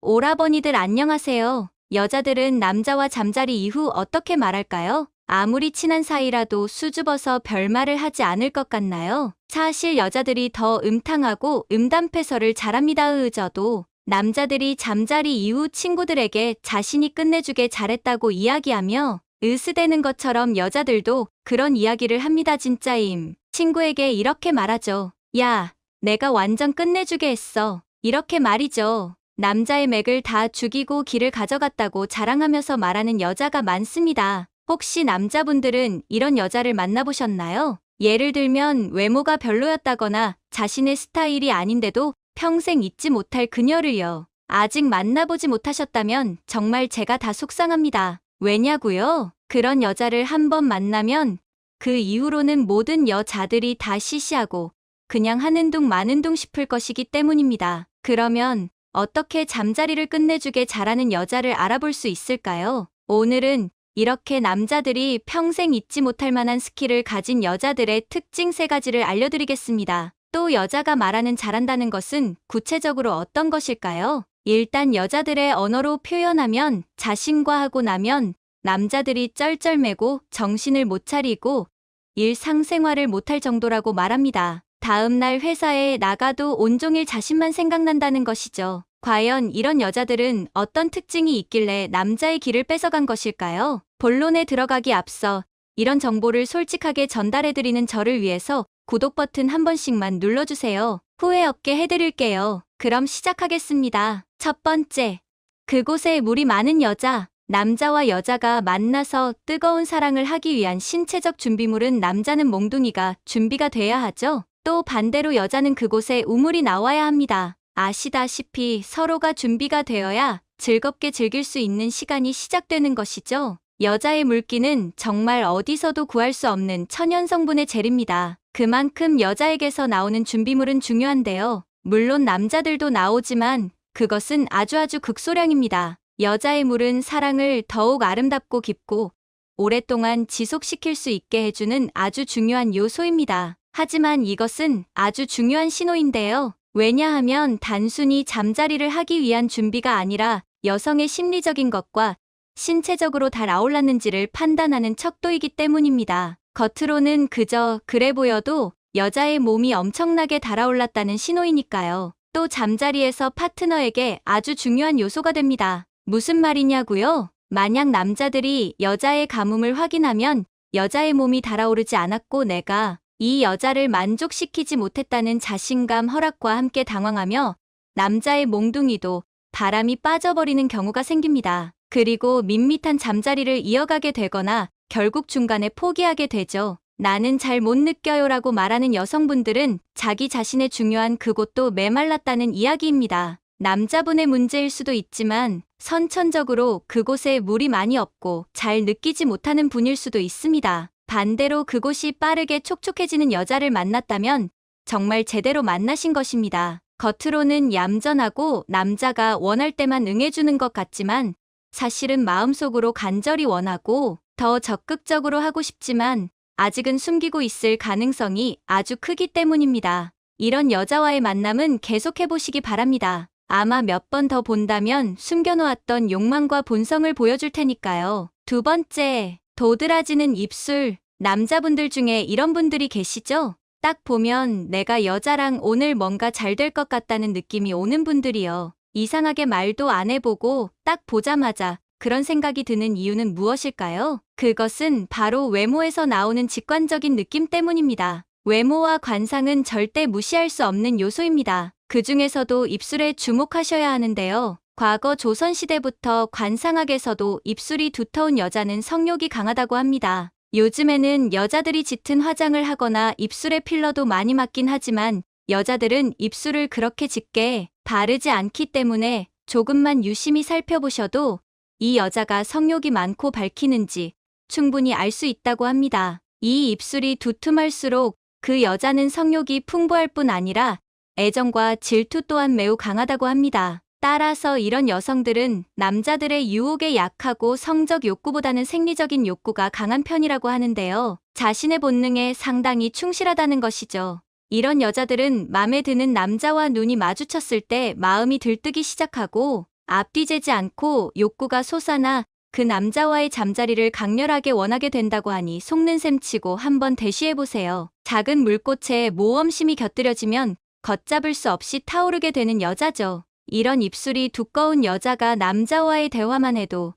오라버니들 안녕하세요. 여자들은 남자와 잠자리 이후 어떻게 말할까요? 아무리 친한 사이라도 수줍어서 별말을 하지 않을 것 같나요? 사실 여자들이 더 음탕하고 음담패설을 잘합니다. 저도 남자들이 잠자리 이후 친구들에게 자신이 끝내주게 잘했다고 이야기하며 으스대는 것처럼 여자들도 그런 이야기를 합니다. 진짜임. 친구에게 이렇게 말하죠. 야, 내가 완전 끝내주게 했어. 이렇게 말이죠. 남자의 맥을 다 죽이고 기를 가져갔다고 자랑하면서 말하는 여자가 많습니다. 혹시 남자분들은 이런 여자를 만나보셨나요? 예를 들면 외모가 별로였다거나 자신의 스타일이 아닌데도 평생 잊지 못할 그녀를요. 아직 만나보지 못하셨다면 정말 제가 다 속상합니다. 왜냐고요? 그런 여자를 한번 만나면 그 이후로는 모든 여자들이 다 시시하고 그냥 하는 둥 마는 둥 싶을 것이기 때문입니다. 그러면 어떻게 잠자리를 끝내주게 잘하는 여자를 알아볼 수 있을까요? 오늘은 이렇게 남자들이 평생 잊지 못할 만한 스킬을 가진 여자들의 특징 3가지를 알려드리겠습니다. 또 여자가 말하는 잘한다는 것은 구체적으로 어떤 것일까요? 일단 여자들의 언어로 표현하면 자신과 하고 나면 남자들이 쩔쩔매고 정신을 못 차리고 일상생활을 못할 정도라고 말합니다. 다음날 회사에 나가도 온종일 자신만 생각난다는 것이죠. 과연 이런 여자들은 어떤 특징이 있길래 남자의 길을 뺏어간 것일까요? 본론에 들어가기 앞서 이런 정보를 솔직하게 전달해드리는 저를 위해서 구독 버튼 한 번씩만 눌러주세요. 후회 없게 해드릴게요. 그럼 시작하겠습니다. 첫 번째, 그곳에 물이 많은 여자. 남자와 여자가 만나서 뜨거운 사랑을 하기 위한 신체적 준비물은 남자는 몽둥이가 준비가 돼야 하죠. 또 반대로 여자는 그곳에 우물이 나와야 합니다. 아시다시피 서로가 준비가 되어야 즐겁게 즐길 수 있는 시간이 시작되는 것이죠. 여자의 물기는 정말 어디서도 구할 수 없는 천연 성분의 젤입니다. 그만큼 여자에게서 나오는 준비물은 중요한데요. 물론 남자들도 나오지만 그것은 아주 극소량입니다. 여자의 물은 사랑을 더욱 아름답고 깊고 오랫동안 지속시킬 수 있게 해주는 아주 중요한 요소입니다. 하지만 이것은 아주 중요한 신호인데요. 왜냐하면 단순히 잠자리를 하기 위한 준비가 아니라 여성의 심리적인 것과 신체적으로 달아올랐는지를 판단하는 척도이기 때문입니다. 겉으로는 그저 그래 보여도 여자의 몸이 엄청나게 달아올랐다는 신호이니까요. 또 잠자리에서 파트너에게 아주 중요한 요소가 됩니다. 무슨 말이냐고요? 만약 남자들이 여자의 가뭄을 확인하면 여자의 몸이 달아오르지 않았고 내가 이 여자를 만족시키지 못했다는 자신감 허락과 함께 당황하며 남자의 몽둥이도 바람이 빠져버리는 경우가 생깁니다. 그리고 밋밋한 잠자리를 이어가게 되거나 결국 중간에 포기하게 되죠. 나는 잘 못 느껴요라고 말하는 여성분들은 자기 자신의 중요한 그곳도 메말랐다는 이야기입니다. 남자분의 문제일 수도 있지만 선천적으로 그곳에 물이 많이 없고 잘 느끼지 못하는 분일 수도 있습니다. 반대로 그곳이 빠르게 촉촉해지는 여자를 만났다면 정말 제대로 만나신 것입니다. 겉으로는 얌전하고 남자가 원할 때만 응해주는 것 같지만 사실은 마음속으로 간절히 원하고 더 적극적으로 하고 싶지만 아직은 숨기고 있을 가능성이 아주 크기 때문입니다. 이런 여자와의 만남은 계속해보시기 바랍니다. 아마 몇 번 더 본다면 숨겨놓았던 욕망과 본성을 보여줄 테니까요. 두 번째, 도드라지는 입술. 남자분들 중에 이런 분들이 계시죠? 딱 보면 내가 여자랑 오늘 뭔가 잘 될 것 같다는 느낌이 오는 분들이요. 이상하게 말도 안 해보고 딱 보자마자 그런 생각이 드는 이유는 무엇일까요? 그것은 바로 외모에서 나오는 직관적인 느낌 때문입니다. 외모와 관상은 절대 무시할 수 없는 요소입니다. 그 중에서도 입술에 주목하셔야 하는데요. 과거 조선시대부터 관상학에서도 입술이 두터운 여자는 성욕이 강하다고 합니다. 요즘에는 여자들이 짙은 화장을 하거나 입술에 필러도 많이 맞긴 하지만 여자들은 입술을 그렇게 짙게 바르지 않기 때문에 조금만 유심히 살펴보셔도 이 여자가 성욕이 많고 밝히는지 충분히 알 수 있다고 합니다. 이 입술이 두툼할수록 그 여자는 성욕이 풍부할 뿐 아니라 애정과 질투 또한 매우 강하다고 합니다. 따라서 이런 여성들은 남자들의 유혹에 약하고 성적 욕구보다는 생리적인 욕구가 강한 편이라고 하는데요. 자신의 본능에 상당히 충실하다는 것이죠. 이런 여자들은 마음에 드는 남자와 눈이 마주쳤을 때 마음이 들뜨기 시작하고 앞뒤재지 않고 욕구가 솟아나 그 남자와의 잠자리를 강렬하게 원하게 된다고 하니 속는 셈 치고 한번 대시해보세요. 작은 물꽃에 모험심이 곁들여지면 걷잡을 수 없이 타오르게 되는 여자죠. 이런 입술이 두꺼운 여자가 남자와의 대화만 해도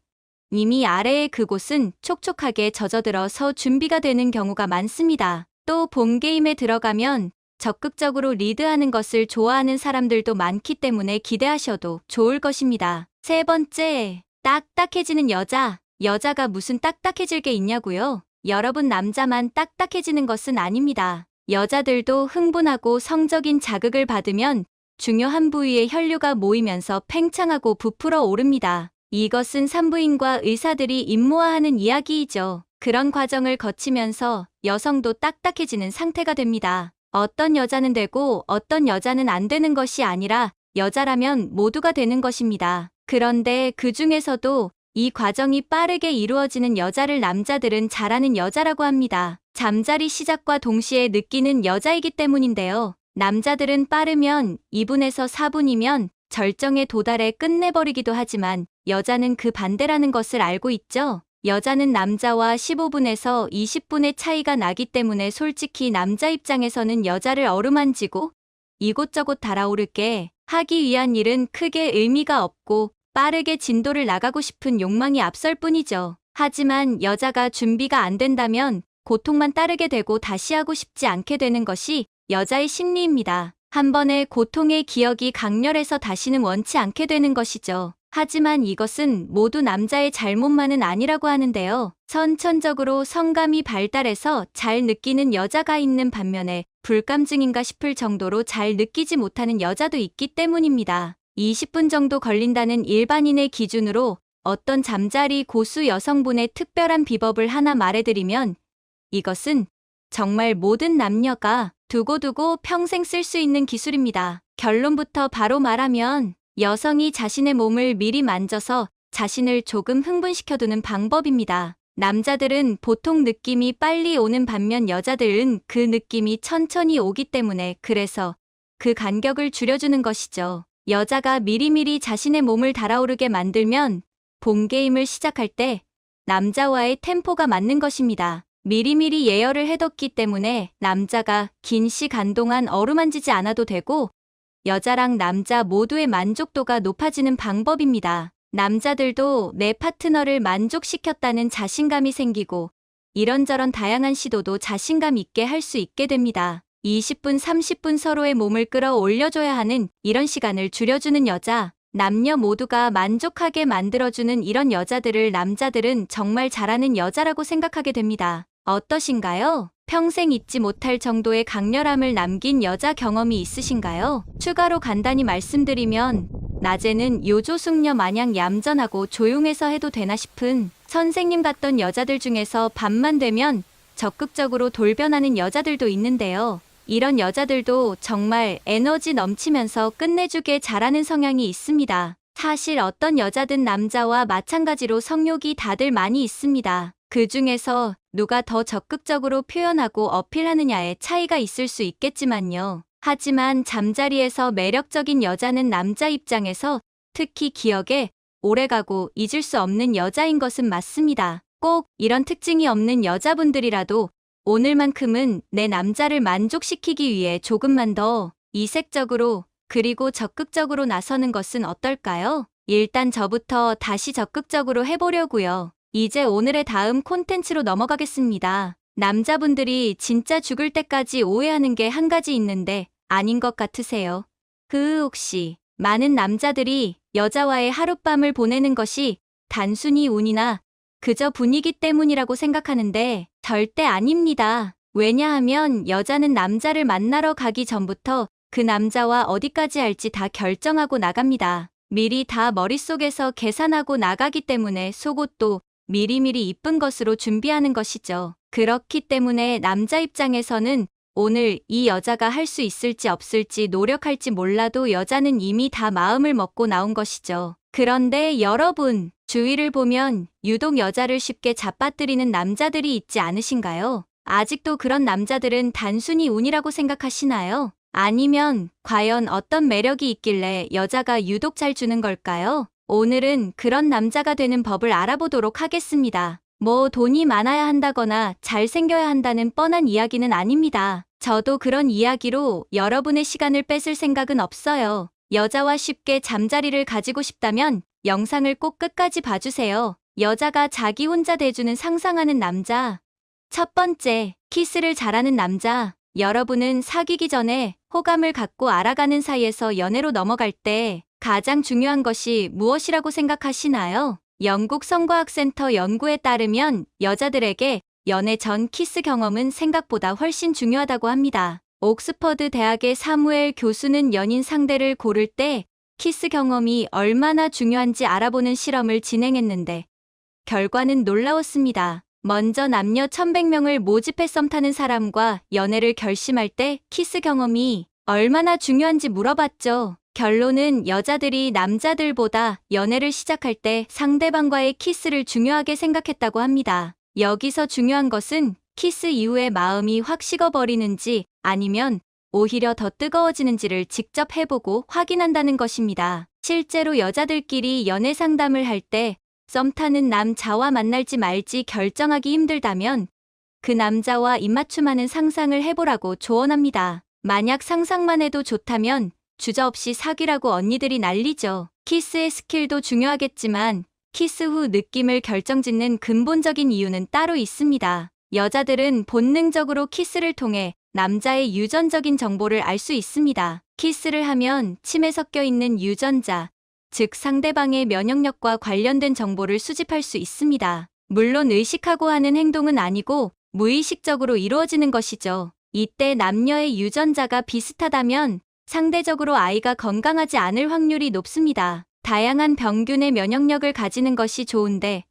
이미 아래의 그곳은 촉촉하게 젖어들어서 준비가 되는 경우가 많습니다. 또 본 게임에 들어가면 적극적으로 리드하는 것을 좋아하는 사람들도 많기 때문에 기대하셔도 좋을 것입니다. 세 번째, 딱딱해지는 여자. 여자가 무슨 딱딱해질 게 있냐고요? 여러분, 남자만 딱딱해지는 것은 아닙니다. 여자들도 흥분하고 성적인 자극을 받으면 중요한 부위에 혈류가 모이면서 팽창하고 부풀어 오릅니다. 이것은 산부인과 의사들이 임무화하는 이야기이죠. 그런 과정을 거치면서 여성도 딱딱해지는 상태가 됩니다. 어떤 여자는 되고 어떤 여자는 안 되는 것이 아니라 여자라면 모두가 되는 것입니다. 그런데 그 중에서도 이 과정이 빠르게 이루어지는 여자를 남자들은 잘하는 여자라고 합니다. 잠자리 시작과 동시에 느끼는 여자이기 때문인데요. 남자들은 빠르면 2분에서 4분이면 절정에 도달해 끝내버리기도 하지만 여자는 그 반대라는 것을 알고 있죠? 여자는 남자와 15분에서 20분의 차이가 나기 때문에 솔직히 남자 입장에서는 여자를 어루만지고 이곳저곳 달아오르게 하기 위한 일은 크게 의미가 없고 빠르게 진도를 나가고 싶은 욕망이 앞설 뿐이죠. 하지만 여자가 준비가 안 된다면 고통만 따르게 되고 다시 하고 싶지 않게 되는 것이 여자의 심리입니다. 한 번의 고통의 기억이 강렬해서 다시는 원치 않게 되는 것이죠. 하지만 이것은 모두 남자의 잘못만은 아니라고 하는데요. 선천적으로 성감이 발달해서 잘 느끼는 여자가 있는 반면에 불감증인가 싶을 정도로 잘 느끼지 못하는 여자도 있기 때문입니다. 20분 정도 걸린다는 일반인의 기준으로 어떤 잠자리 고수 여성분의 특별한 비법을 하나 말해드리면 이것은 정말 모든 남녀가 두고두고 평생 쓸 수 있는 기술입니다. 결론부터 바로 말하면 여성이 자신의 몸을 미리 만져서 자신을 조금 흥분시켜두는 방법입니다. 남자들은 보통 느낌이 빨리 오는 반면 여자들은 그 느낌이 천천히 오기 때문에 그래서 그 간격을 줄여주는 것이죠. 여자가 미리미리 자신의 몸을 달아오르게 만들면 본 게임을 시작할 때 남자와의 템포가 맞는 것입니다. 미리미리 예열을 해뒀기 때문에 남자가 긴 시간 동안 어루만지지 않아도 되고 여자랑 남자 모두의 만족도가 높아지는 방법입니다. 남자들도 내 파트너를 만족시켰다는 자신감이 생기고 이런저런 다양한 시도도 자신감 있게 할 수 있게 됩니다. 20분, 30분 서로의 몸을 끌어올려줘야 하는 이런 시간을 줄여주는 여자, 남녀 모두가 만족하게 만들어주는 이런 여자들을 남자들은 정말 잘하는 여자라고 생각하게 됩니다. 어떠신가요? 평생 잊지 못할 정도의 강렬함을 남긴 여자 경험이 있으신가요? 추가로 간단히 말씀드리면 낮에는 요조숙녀 마냥 얌전하고 조용해서 해도 되나 싶은 선생님 같던 여자들 중에서 밤만 되면 적극적으로 돌변하는 여자들도 있는데요. 이런 여자들도 정말 에너지 넘치면서 끝내주게 잘하는 성향이 있습니다. 사실 어떤 여자든 남자와 마찬가지로 성욕이 다들 많이 있습니다. 그 중에서 누가 더 적극적으로 표현하고 어필하느냐에 차이가 있을 수 있겠지만요. 하지만 잠자리에서 매력적인 여자는 남자 입장에서 특히 기억에 오래가고 잊을 수 없는 여자인 것은 맞습니다. 꼭 이런 특징이 없는 여자분들이라도 오늘만큼은 내 남자를 만족시키기 위해 조금만 더 이색적으로 그리고 적극적으로 나서는 것은 어떨까요? 일단 저부터 다시 적극적으로 해보려고요. 이제 오늘의 다음 콘텐츠로 넘어가겠습니다. 남자분들이 진짜 죽을 때까지 오해하는 게 한 가지 있는데 아닌 것 같으세요? 혹시 많은 남자들이 여자와의 하룻밤을 보내는 것이 단순히 운이나 그저 분위기 때문이라고 생각하는데 절대 아닙니다. 왜냐하면 여자는 남자를 만나러 가기 전부터 그 남자와 어디까지 할지 다 결정하고 나갑니다. 미리 다 머릿속에서 계산하고 나가기 때문에 속옷도 미리미리 이쁜 것으로 준비하는 것이죠. 그렇기 때문에 남자 입장에서는 오늘 이 여자가 할 수 있을지 없을지 노력할지 몰라도 여자는 이미 다 마음을 먹고 나온 것이죠. 그런데 여러분, 주위를 보면 유독 여자를 쉽게 잡아뜨리는 남자들이 있지 않으신가요? 아직도 그런 남자들은 단순히 운이라고 생각하시나요? 아니면 과연 어떤 매력이 있길래 여자가 유독 잘 주는 걸까요? 오늘은 그런 남자가 되는 법을 알아보도록 하겠습니다. 뭐 돈이 많아야 한다거나 잘생겨야 한다는 뻔한 이야기는 아닙니다. 저도 그런 이야기로 여러분의 시간을 뺏을 생각은 없어요. 여자와 쉽게 잠자리를 가지고 싶다면 영상을 꼭 끝까지 봐주세요. 여자가 자기 혼자 대주는 상상하는 남자. 첫 번째, 키스를 잘하는 남자. 여러분은 사귀기 전에 호감을 갖고 알아가는 사이에서 연애로 넘어갈 때 가장 중요한 것이 무엇이라고 생각하시나요? 영국 성과학센터 연구에 따르면 여자들에게 연애 전 키스 경험은 생각보다 훨씬 중요하다고 합니다. 옥스퍼드 대학의 사무엘 교수는 연인 상대를 고를 때 키스 경험이 얼마나 중요한지 알아보는 실험을 진행했는데 결과는 놀라웠습니다. 먼저 남녀 1100명을 모집해 썸 타는 사람과 연애를 결심할 때 키스 경험이 얼마나 중요한지 물어봤죠. 결론은 여자들이 남자들보다 연애를 시작할 때 상대방과의 키스를 중요하게 생각했다고 합니다. 여기서 중요한 것은 키스 이후에 마음이 확 식어버리는지 아니면 오히려 더 뜨거워지는지를 직접 해보고 확인한다는 것입니다. 실제로 여자들끼리 연애 상담을 할 때 썸 타는 남자와 만날지 말지 결정하기 힘들다면 그 남자와 입맞춤하는 상상을 해보라고 조언합니다. 만약 상상만 해도 좋다면 주저없이 사귀라고 언니들이 난리죠. 키스의 스킬도 중요하겠지만 키스 후 느낌을 결정짓는 근본적인 이유는 따로 있습니다. 여자들은 본능적으로 키스를 통해 남자의 유전적인 정보를 알 수 있습니다. 키스를 하면 침에 섞여 있는 유전자, 즉 상대방의 면역력과 관련된 정보를 수집할 수 있습니다. 물론 의식하고 하는 행동은 아니고 무의식적으로 이루어지는 것이죠. 이때 남녀의 유전자가 비슷하다면 상대적으로 아이가 건강하지 않을 확률이 높습니다. 다양한 병균의 면역력을 가지는 것이 좋은데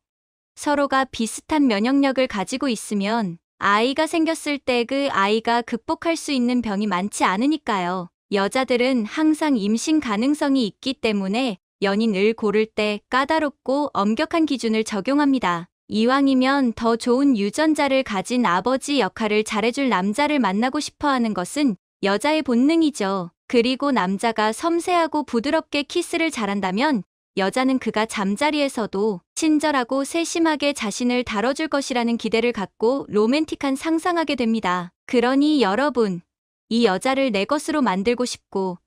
서로가 비슷한 면역력을 가지고 있으면 아이가 생겼을 때 그 아이가 극복할 수 있는 병이 많지 않으니까요. 여자들은 항상 임신 가능성이 있기 때문에 연인을 고를 때 까다롭고 엄격한 기준을 적용합니다. 이왕이면 더 좋은 유전자를 가진 아버지 역할을 잘해줄 남자를 만나고 싶어 하는 것은 여자의 본능이죠. 그리고 남자가 섬세하고 부드럽게 키스를 잘한다면 여자는 그가 잠자리에서도 친절하고 세심하게 자신을 다뤄줄 것이라는 기대를 갖고 로맨틱한 상상하게 됩니다. 그러니 여러분, 이 여자를 내 것으로 만들고 싶고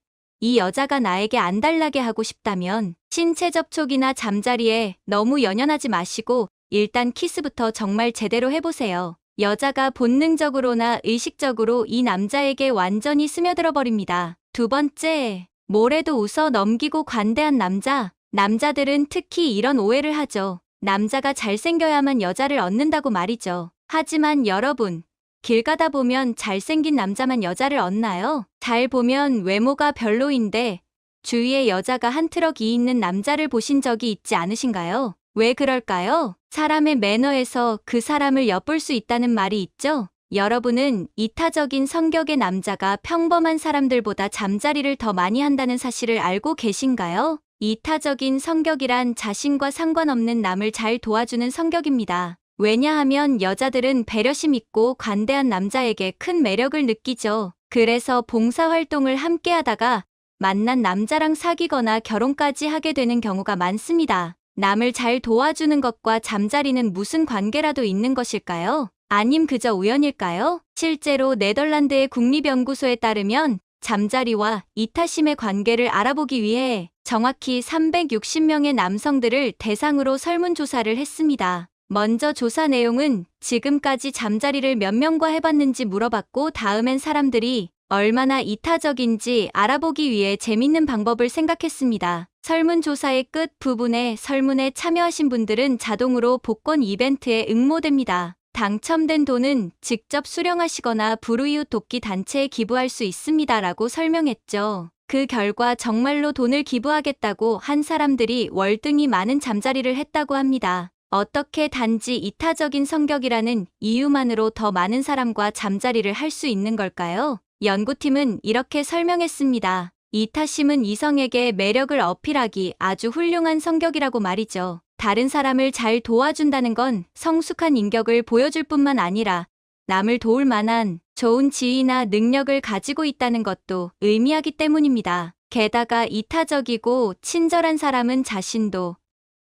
이 여자가 나에게 안달나게 하고 싶다면 신체 접촉이나 잠자리에 너무 연연하지 마시고 일단 키스부터 정말 제대로 해보세요. 여자가 본능적으로나 의식적으로 이 남자에게 완전히 스며들어 버립니다. 두 번째, 뭐래도 웃어 넘기고 관대한 남자. 남자들은 특히 이런 오해를 하죠. 남자가 잘생겨야만 여자를 얻는다고 말이죠. 하지만 여러분, 길 가다 보면 잘생긴 남자만 여자를 얻나요? 잘 보면 외모가 별로인데 주위에 여자가 한 트럭이 있는 남자를 보신 적이 있지 않으신가요? 왜 그럴까요? 사람의 매너에서 그 사람을 엿볼 수 있다는 말이 있죠? 여러분은 이타적인 성격의 남자가 평범한 사람들보다 잠자리를 더 많이 한다는 사실을 알고 계신가요? 이타적인 성격이란 자신과 상관없는 남을 잘 도와주는 성격입니다. 왜냐하면 여자들은 배려심 있고 관대한 남자에게 큰 매력을 느끼죠. 그래서 봉사활동을 함께 하다가 만난 남자랑 사귀거나 결혼까지 하게 되는 경우가 많습니다. 남을 잘 도와주는 것과 잠자리는 무슨 관계라도 있는 것일까요? 아님 그저 우연일까요? 실제로 네덜란드의 국립연구소에 따르면 잠자리와 이타심의 관계를 알아보기 위해 정확히 360명의 남성들을 대상으로 설문조사를 했습니다. 먼저 조사 내용은 지금까지 잠자리를 몇 명과 해봤는지 물어봤고 다음엔 사람들이 얼마나 이타적인지 알아보기 위해 재밌는 방법을 생각했습니다. 설문조사의 끝 부분에 설문에 참여하신 분들은 자동으로 복권 이벤트에 응모됩니다. 당첨된 돈은 직접 수령하시거나 불우이웃 돕기 단체에 기부할 수 있습니다라고 설명했죠. 그 결과 정말로 돈을 기부하겠다고 한 사람들이 월등히 많은 잠자리를 했다고 합니다. 어떻게 단지 이타적인 성격이라는 이유만으로 더 많은 사람과 잠자리를 할 수 있는 걸까요? 연구팀은 이렇게 설명했습니다. 이타심은 이성에게 매력을 어필하기 아주 훌륭한 성격이라고 말이죠. 다른 사람을 잘 도와준다는 건 성숙한 인격을 보여줄 뿐만 아니라 남을 도울 만한 좋은 지위나 능력을 가지고 있다는 것도 의미하기 때문입니다. 게다가 이타적이고 친절한 사람은 자신도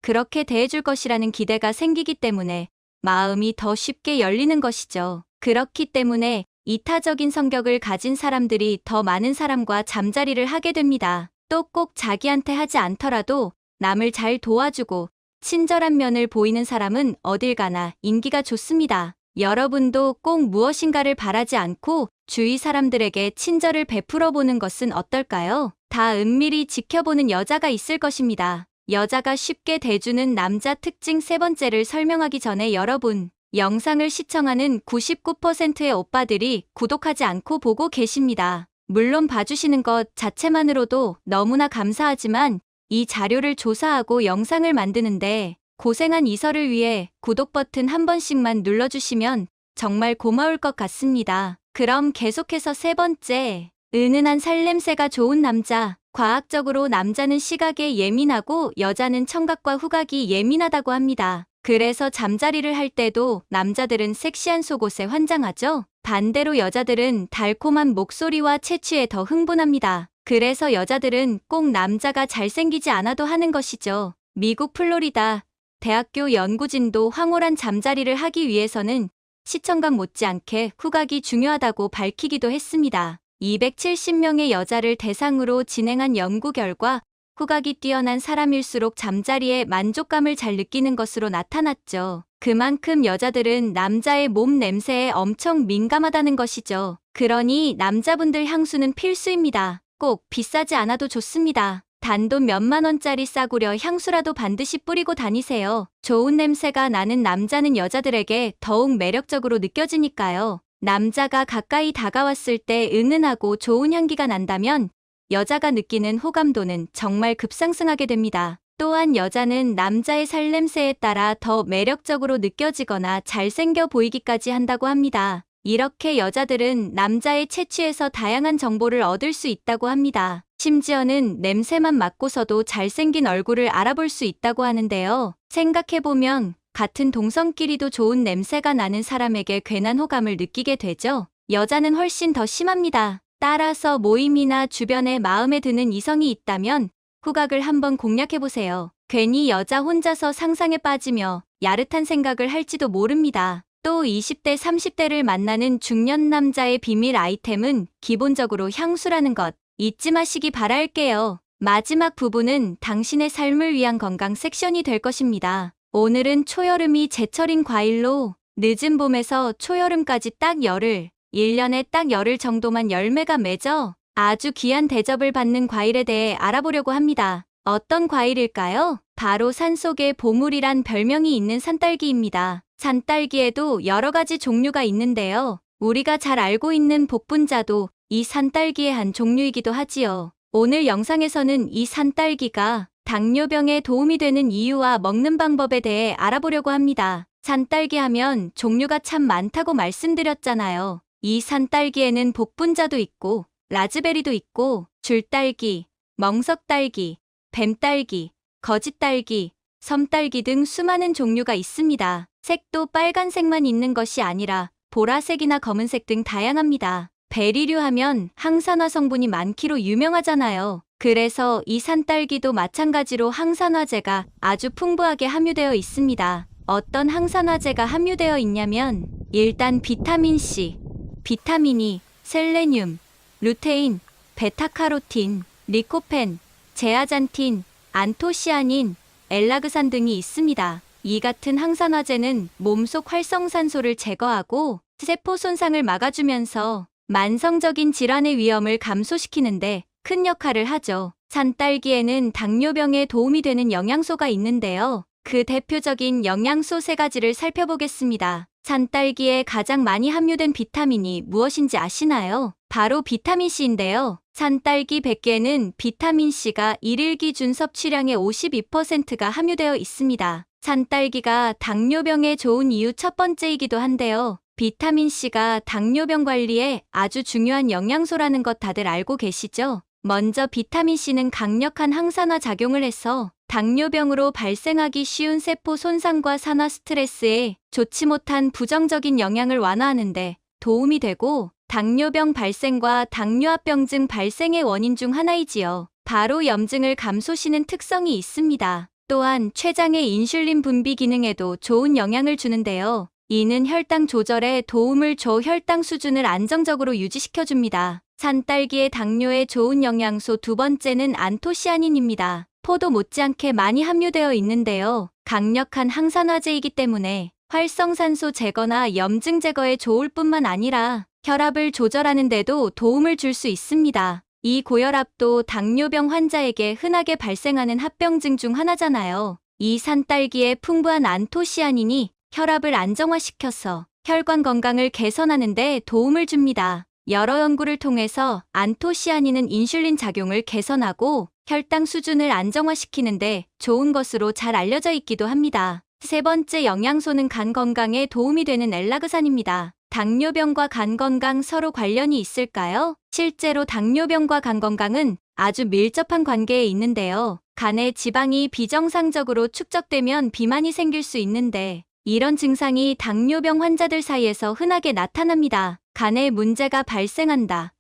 그렇게 대해줄 것이라는 기대가 생기기 때문에 마음이 더 쉽게 열리는 것이죠. 그렇기 때문에 이타적인 성격을 가진 사람들이 더 많은 사람과 잠자리를 하게 됩니다. 또 꼭 자기한테 하지 않더라도 남을 잘 도와주고 친절한 면을 보이는 사람은 어딜 가나 인기가 좋습니다. 여러분도 꼭 무엇인가를 바라지 않고 주위 사람들에게 친절을 베풀어 보는 것은 어떨까요? 다 은밀히 지켜보는 여자가 있을 것입니다. 여자가 쉽게 대주는 남자 특징 세 번째를 설명하기 전에 여러분, 영상을 시청하는 99%의 오빠들이 구독하지 않고 보고 계십니다. 물론 봐주시는 것 자체만으로도 너무나 감사하지만 이 자료를 조사하고 영상을 만드는데 고생한 이설을 위해 구독 버튼 한 번씩만 눌러주시면 정말 고마울 것 같습니다. 그럼 계속해서 세 번째, 은은한 살냄새가 좋은 남자. 과학적으로 남자는 시각에 예민하고 여자는 청각과 후각이 예민하다고 합니다. 그래서 잠자리를 할 때도 남자들은 섹시한 속옷에 환장하죠. 반대로 여자들은 달콤한 목소리와 채취에 더 흥분합니다. 그래서 여자들은 꼭 남자가 잘생기지 않아도 하는 것이죠. 미국 플로리다 대학교 연구진도 황홀한 잠자리를 하기 위해서는 시청각 못지않게 후각이 중요하다고 밝히기도 했습니다. 270명의 여자를 대상으로 진행한 연구 결과 후각이 뛰어난 사람일수록 잠자리에 만족감을 잘 느끼는 것으로 나타났죠. 그만큼 여자들은 남자의 몸 냄새에 엄청 민감하다는 것이죠. 그러니 남자분들 향수는 필수입니다. 꼭 비싸지 않아도 좋습니다. 단돈 몇만 원짜리 싸구려 향수라도 반드시 뿌리고 다니세요. 좋은 냄새가 나는 남자는 여자들에게 더욱 매력적으로 느껴지니까요. 남자가 가까이 다가왔을 때 은은하고 좋은 향기가 난다면 여자가 느끼는 호감도는 정말 급상승하게 됩니다. 또한 여자는 남자의 살냄새에 따라 더 매력적으로 느껴지거나 잘생겨 보이기까지 한다고 합니다. 이렇게 여자들은 남자의 채취에서 다양한 정보를 얻을 수 있다고 합니다. 심지어는 냄새만 맡고서도 잘생긴 얼굴을 알아볼 수 있다고 하는데요. 생각해보면 같은 동성끼리도 좋은 냄새가 나는 사람에게 괜한 호감을 느끼게 되죠. 여자는 훨씬 더 심합니다. 따라서 모임이나 주변에 마음에 드는 이성이 있다면 후각을 한번 공략해보세요. 괜히 여자 혼자서 상상에 빠지며 야릇한 생각을 할지도 모릅니다. 또 20대, 30대를 만나는 중년 남자의 비밀 아이템은 기본적으로 향수라는 것 잊지 마시기 바랄게요. 마지막 부분은 당신의 삶을 위한 건강 섹션이 될 것입니다. 오늘은 초여름이 제철인 과일로 늦은 봄에서 초여름까지 딱 열흘, 1년에 딱 열흘 정도만 열매가 맺어 아주 귀한 대접을 받는 과일에 대해 알아보려고 합니다. 어떤 과일일까요? 바로 산속의 보물이란 별명이 있는 산딸기입니다. 산딸기에도 여러 가지 종류가 있는데요. 우리가 잘 알고 있는 복분자도 이 산딸기의 한 종류이기도 하지요. 오늘 영상에서는 이 산딸기가 당뇨병에 도움이 되는 이유와 먹는 방법에 대해 알아보려고 합니다. 산딸기 하면 종류가 참 많다고 말씀드렸잖아요. 이 산딸기에는 복분자도 있고 라즈베리도 있고 줄딸기, 멍석딸기, 뱀딸기, 거짓딸기, 섬딸기 등 수많은 종류가 있습니다. 색도 빨간색만 있는 것이 아니라 보라색이나 검은색 등 다양합니다. 베리류 하면 항산화 성분이 많기로 유명하잖아요. 그래서 이 산딸기도 마찬가지로 항산화제가 아주 풍부하게 함유되어 있습니다. 어떤 항산화제가 함유되어 있냐면 일단 비타민C, 비타민 E, 셀레늄, 루테인, 베타카로틴, 리코펜, 제아잔틴, 안토시아닌, 엘라그산 등이 있습니다. 이 같은 항산화제는 몸속 활성산소를 제거하고 세포 손상을 막아주면서 만성적인 질환의 위험을 감소시키는데 큰 역할을 하죠. 산딸기에는 당뇨병에 도움이 되는 영양소가 있는데요. 그 대표적인 영양소 3가지를 살펴보겠습니다. 산딸기에 가장 많이 함유된 비타민이 무엇인지 아시나요? 바로 비타민C인데요. 산딸기 100개는 비타민C가 1일 기준 섭취량의 52%가 함유되어 있습니다. 산딸기가 당뇨병에 좋은 이유 첫 번째이기도 한데요. 비타민C가 당뇨병 관리에 아주 중요한 영양소라는 것 다들 알고 계시죠? 먼저 비타민C는 강력한 항산화 작용을 해서 당뇨병으로 발생하기 쉬운 세포 손상과 산화 스트레스에 좋지 못한 부정적인 영향을 완화하는데 도움이 되고 당뇨병 발생과 당뇨합병증 발생의 원인 중 하나이지요. 바로 염증을 감소시키는 특성이 있습니다. 또한 췌장의 인슐린 분비 기능에도 좋은 영향을 주는데요. 이는 혈당 조절에 도움을 줘 혈당 수준을 안정적으로 유지시켜줍니다. 산딸기의 당뇨에 좋은 영양소 두 번째는 안토시아닌입니다. 포도 못지않게 많이 함유되어 있는데요. 강력한 항산화제이기 때문에 활성산소 제거나 염증 제거에 좋을 뿐만 아니라 혈압을 조절하는 데도 도움을 줄 수 있습니다. 이 고혈압도 당뇨병 환자에게 흔하게 발생하는 합병증 중 하나잖아요. 이 산딸기의 풍부한 안토시아닌이 혈압을 안정화시켜서 혈관 건강을 개선하는 데 도움을 줍니다. 여러 연구를 통해서 안토시아닌은 인슐린 작용을 개선하고 혈당 수준을 안정화시키는데 좋은 것으로 잘 알려져 있기도 합니다. 세 번째 영양소는 간 건강에 도움이 되는 엘라그산입니다. 당뇨병과 간 건강 서로 관련이 있을까요? 실제로 당뇨병과 간 건강은 아주 밀접한 관계에 있는데요. 간에 지방이 비정상적으로 축적되면 비만이 생길 수 있는데 이런 증상이 당뇨병 환자들 사이에서 흔하게 나타납니다. 간에 문제가 발생한다.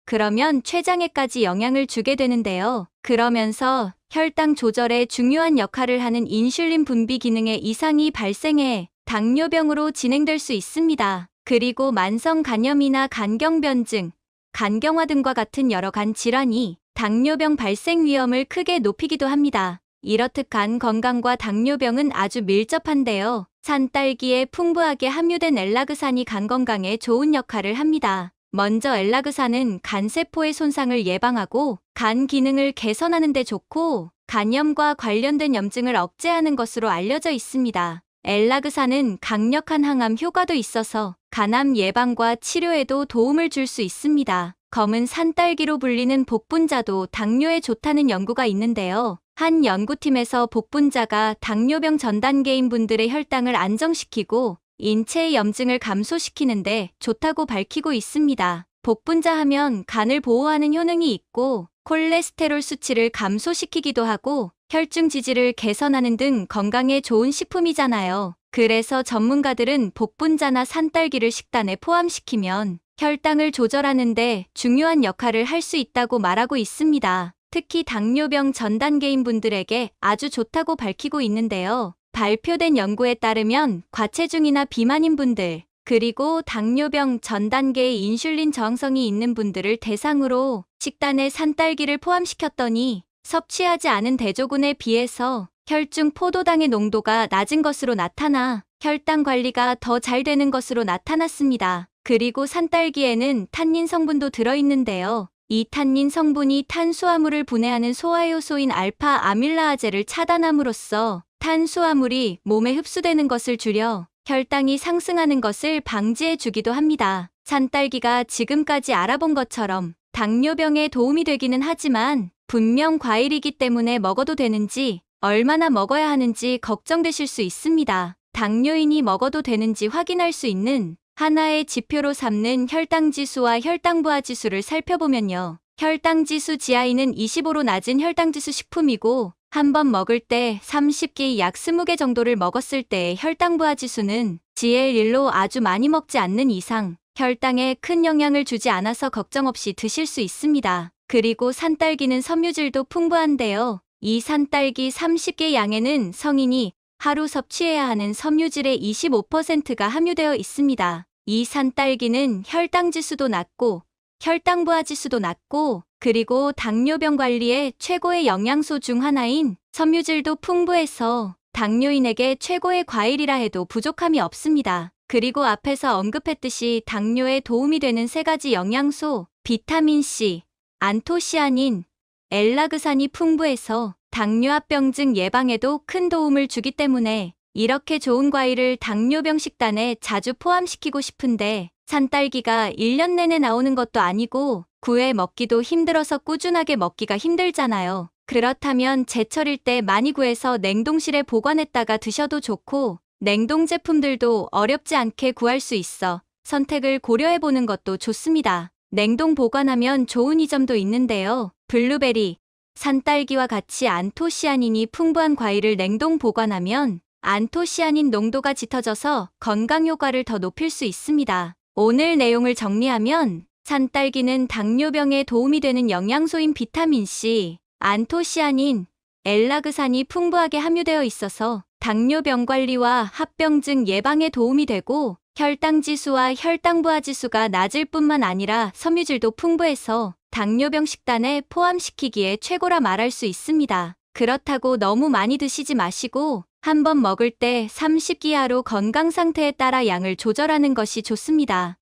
그러면 췌장에까지 영향을 주게 되는데요. 그러면서 혈당 조절에 중요한 역할을 하는 인슐린 분비 기능에 이상이 발생해 당뇨병으로 진행될 수 있습니다. 그리고 만성 간염이나 간경변증, 간경화 등과 같은 여러 간 질환이 당뇨병 발생 위험을 크게 높이기도 합니다. 이렇듯 간 건강과 당뇨병은 아주 밀접한데요. 산딸기에 풍부하게 함유된 엘라그산이 간 건강에 좋은 역할을 합니다. 먼저 엘라그산은 간세포의 손상을 예방하고 간 기능을 개선하는 데 좋고 간염과 관련된 염증을 억제하는 것으로 알려져 있습니다. 엘라그산은 강력한 항암 효과도 있어서 간암 예방과 치료에도 도움을 줄 수 있습니다. 검은 산딸기로 불리는 복분자도 당뇨에 좋다는 연구가 있는데요. 한 연구팀에서 복분자가 당뇨병 전 단계인 분들의 혈당을 안정시키고 인체의 염증을 감소시키는데 좋다고 밝히고 있습니다. 복분자 하면 간을 보호하는 효능이 있고 콜레스테롤 수치를 감소시키기도 하고 혈중 지지를 개선하는 등 건강에 좋은 식품이잖아요. 그래서 전문가들은 복분자나 산딸기를 식단에 포함시키면 혈당을 조절하는 데 중요한 역할을 할 수 있다고 말하고 있습니다. 특히 당뇨병 전 단계인 분들에게 아주 좋다고 밝히고 있는데요. 발표된 연구에 따르면 과체중이나 비만인 분들, 그리고 당뇨병 전 단계의 인슐린 저항성이 있는 분들을 대상으로 식단에 산딸기를 포함시켰더니 섭취하지 않은 대조군에 비해서 혈중 포도당의 농도가 낮은 것으로 나타나 혈당 관리가 더 잘 되는 것으로 나타났습니다. 그리고 산딸기에는 탄닌 성분도 들어있는데요. 이 탄닌 성분이 탄수화물을 분해하는 소화효소인 알파 아밀라아제를 차단함으로써 탄수화물이 몸에 흡수되는 것을 줄여 혈당이 상승하는 것을 방지해 주기도 합니다. 산딸기가 지금까지 알아본 것처럼 당뇨병에 도움이 되기는 하지만 분명 과일이기 때문에 먹어도 되는지 얼마나 먹어야 하는지 걱정되실 수 있습니다. 당뇨인이 먹어도 되는지 확인할 수 있는 하나의 지표로 삼는 혈당지수와 혈당부하지수를 살펴보면요. 혈당지수 지하위는 25로 낮은 혈당지수 식품이고 한 번 먹을 때 30개 약 20개 정도를 먹었을 때의 혈당부하지수는 GL1로 아주 많이 먹지 않는 이상 혈당에 큰 영향을 주지 않아서 걱정 없이 드실 수 있습니다. 그리고 산딸기는 섬유질도 풍부한데요. 이 산딸기 30개 양에는 성인이 하루 섭취해야 하는 섬유질의 25%가 함유되어 있습니다. 이 산딸기는 혈당지수도 낮고 혈당부하지수도 낮고 그리고 당뇨병 관리에 최고의 영양소 중 하나인 섬유질도 풍부해서 당뇨인에게 최고의 과일이라 해도 부족함이 없습니다. 그리고 앞에서 언급했듯이 당뇨에 도움이 되는 세 가지 영양소, 비타민C, 안토시아닌, 엘라그산이 풍부해서 당뇨합병증 예방에도 큰 도움을 주기 때문에 이렇게 좋은 과일을 당뇨병 식단에 자주 포함시키고 싶은데 산딸기가 1년 내내 나오는 것도 아니고 구해 먹기도 힘들어서 꾸준하게 먹기가 힘들잖아요. 그렇다면 제철일 때 많이 구해서 냉동실에 보관했다가 드셔도 좋고 냉동 제품들도 어렵지 않게 구할 수 있어 선택을 고려해보는 것도 좋습니다. 냉동 보관하면 좋은 이 점도 있는데요. 블루베리, 산딸기와 같이 안토시아닌이 풍부한 과일을 냉동 보관하면 안토시아닌 농도가 짙어져서 건강 효과를 더 높일 수 있습니다. 오늘 내용을 정리하면 산딸기는 당뇨병에 도움이 되는 영양소인 비타민C, 안토시아닌, 엘라그산이 풍부하게 함유되어 있어서 당뇨병 관리와 합병증 예방에 도움이 되고 혈당 지수와 혈당 부하 지수가 낮을 뿐만 아니라 섬유질도 풍부해서 당뇨병 식단에 포함시키기에 최고라 말할 수 있습니다. 그렇다고 너무 많이 드시지 마시고 한 번 먹을 때 30 이하로 건강 상태에 따라 양을 조절하는 것이 좋습니다.